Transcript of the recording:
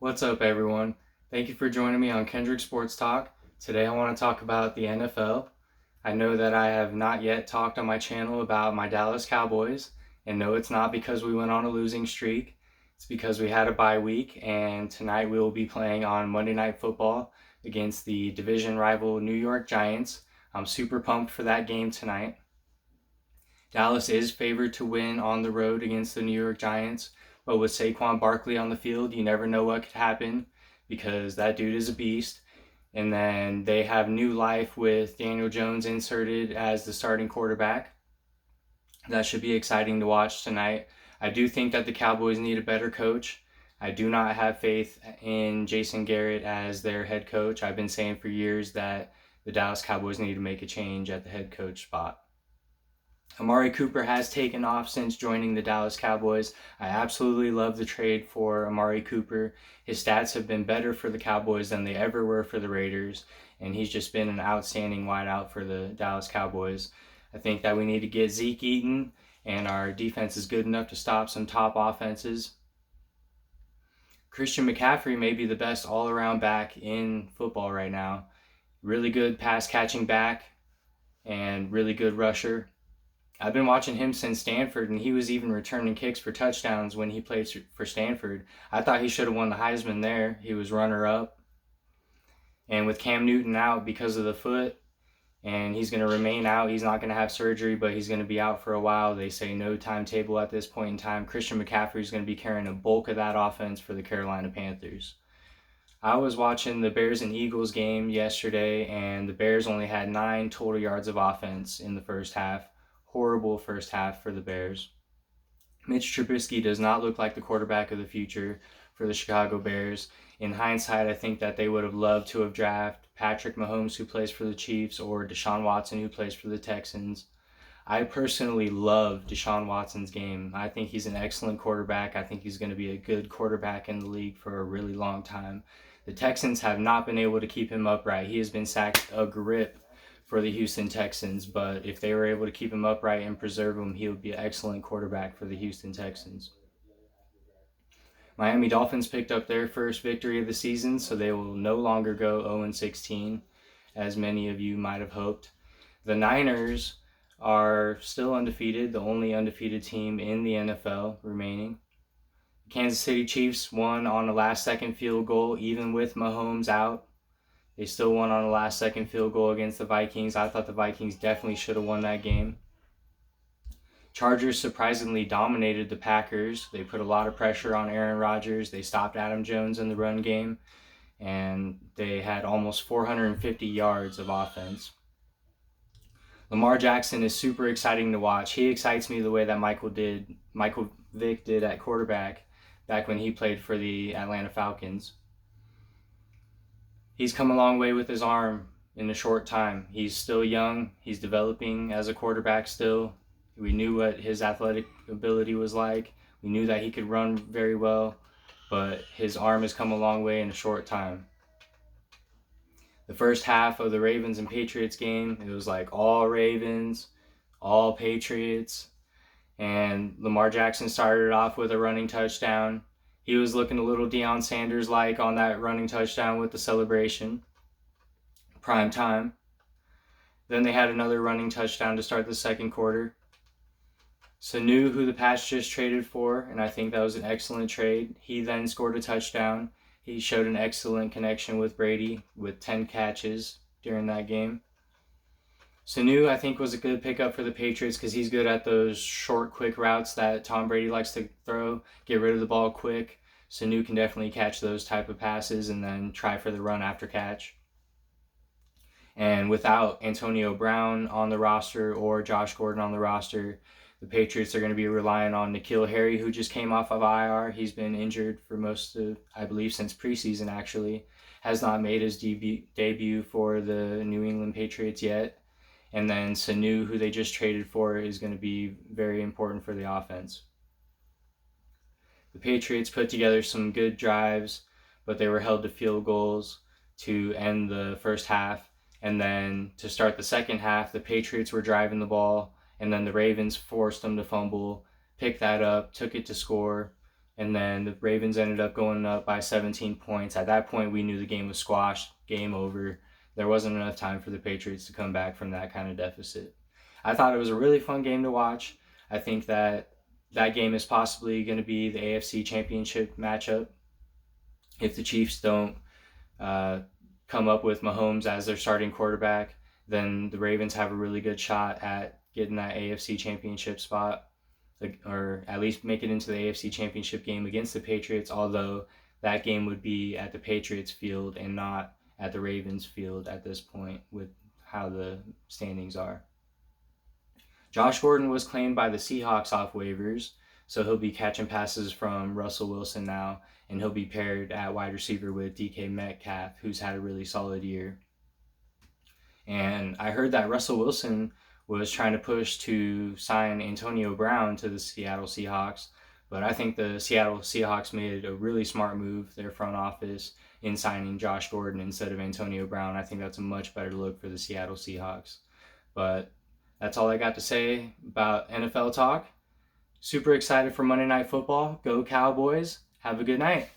What's up, everyone? Thank you for joining me on Kendrick Sports Talk. Today, I want to talk about the NFL. I know that I have not yet talked on my channel about my Dallas Cowboys, and no, it's not because we went on a losing streak. It's because we had a bye week, and tonight we will be playing on Monday Night Football against the division rival New York Giants. I'm super pumped for that game tonight. Dallas is favored to win on the road against the New York Giants, but with Saquon Barkley on the field, you never know what could happen because that dude is a beast. And then they have new life with Daniel Jones inserted as the starting quarterback. That should be exciting to watch tonight. I do think that the Cowboys need a better coach. I do not have faith in Jason Garrett as their head coach. I've been saying for years that the Dallas Cowboys need to make a change at the head coach spot. Amari Cooper has taken off since joining the Dallas Cowboys. I absolutely love the trade for Amari Cooper. His stats have been better for the Cowboys than they ever were for the Raiders, and he's just been an outstanding wideout for the Dallas Cowboys. I think that we need to get Zeke Eaton, and our defense is good enough to stop some top offenses. Christian McCaffrey may be the best all-around back in football right now. Really good pass-catching back and really good rusher. I've been watching him since Stanford, and he was even returning kicks for touchdowns when he played for Stanford. I thought he should have won the Heisman there. He was runner-up. And with Cam Newton out because of the foot, and he's going to remain out. He's not going to have surgery, but he's going to be out for a while. They say no timetable at this point in time. Christian McCaffrey is going to be carrying a bulk of that offense for the Carolina Panthers. I was watching the Bears and Eagles game yesterday, and the Bears only had 9 total yards of offense in the first half. Horrible first half for the Bears. Mitch Trubisky does not look like the quarterback of the future for the Chicago Bears. In hindsight, I think that they would have loved to have drafted Patrick Mahomes, who plays for the Cheifs, or Deshaun Watson, who plays for the Texans. I personally love Deshaun Watson's game. I think he's an excellent quarterback. I think he's going to be a good quarterback in the league for a really long time. The Texans have not been able to keep him upright. He has been sacked a grip for the Houston Texans, but if they were able to keep him upright and preserve him, he would be an excellent quarterback for the Houston Texans. Miami Dolphins picked up their first victory of the season, so they will no longer go 0-16, as many of you might have hoped. The Niners are still undefeated, the only undefeated team in the NFL remaining. Kansas City Chiefs won on a last-second field goal, even with Mahomes out. They still won on a last-second field goal against the Vikings. I thought the Vikings definitely should have won that game. Chargers surprisingly dominated the Packers. They put a lot of pressure on Aaron Rodgers. They stopped Adam Jones in the run game, and they had almost 450 yards of offense. Lamar Jackson is super exciting to watch. He excites me the way that Michael Vick did at quarterback back when he played for the Atlanta Falcons. He's come a long way with his arm in a short time. He's still young. He's developing as a quarterback still. We knew what his athletic ability was like. We knew that he could run very well, but his arm has come a long way in a short time. The first half of the Ravens and Patriots game, it was like all Ravens, all Patriots, and Lamar Jackson started off with a running touchdown. He was looking a little Deion Sanders-like on that running touchdown with the celebration. Prime time. Then they had another running touchdown to start the second quarter. Sanu, who the Pats just traded for, and I think that was an excellent trade, he then scored a touchdown. He showed an excellent connection with Brady with 10 catches during that game. Sanu, I think, was a good pickup for the Patriots because he's good at those short, quick routes that Tom Brady likes to throw, get rid of the ball quick. Sanu can definitely catch those type of passes and then try for the run after catch. And without Antonio Brown on the roster or Josh Gordon on the roster, the Patriots are going to be relying on N'Keal Harry, who just came off of IR. He's been injured for most of, I believe, since preseason, actually. Has not made his debut for the New England Patriots yet. And then Sanu, who they just traded for, is going to be very important for the offense. The Patriots put together some good drives, but they were held to field goals to end the first half. And then to start the second half, the Patriots were driving the ball, and then the Ravens forced them to fumble, picked that up, took it to score, And then the Ravens ended up going up by 17 points. At that point, we knew the game was squashed, game over. There wasn't enough time for the Patriots to come back from that kind of deficit. I thought it was a really fun game to watch. I think that game is possibly going to be the AFC Championship matchup. If the Chiefs don't come up with Mahomes as their starting quarterback, then the Ravens have a really good shot at getting that AFC Championship spot, or at least make it into the AFC Championship game against the Patriots, although that game would be at the Patriots field and not at the Ravens field at this point with how the standings are. Josh Gordon was claimed by the Seahawks off waivers, so he'll be catching passes from Russell Wilson now, and he'll be paired at wide receiver with DK Metcalf, who's had a really solid year. And I heard that Russell Wilson was trying to push to sign Antonio Brown to the Seattle Seahawks, but I think the Seattle Seahawks made a really smart move, their front office, in signing Josh Gordon instead of Antonio Brown. I think that's a much better look for the Seattle Seahawks. But that's all I got to say about NFL talk. Super excited for Monday Night Football. Go Cowboys. Have a good night.